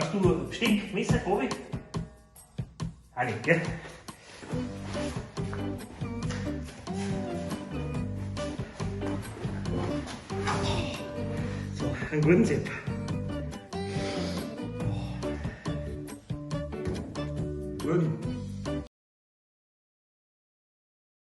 Hast du Besteck, Messer, Gabel? Auch nicht, gell? So, einen guten Sepp. Guten.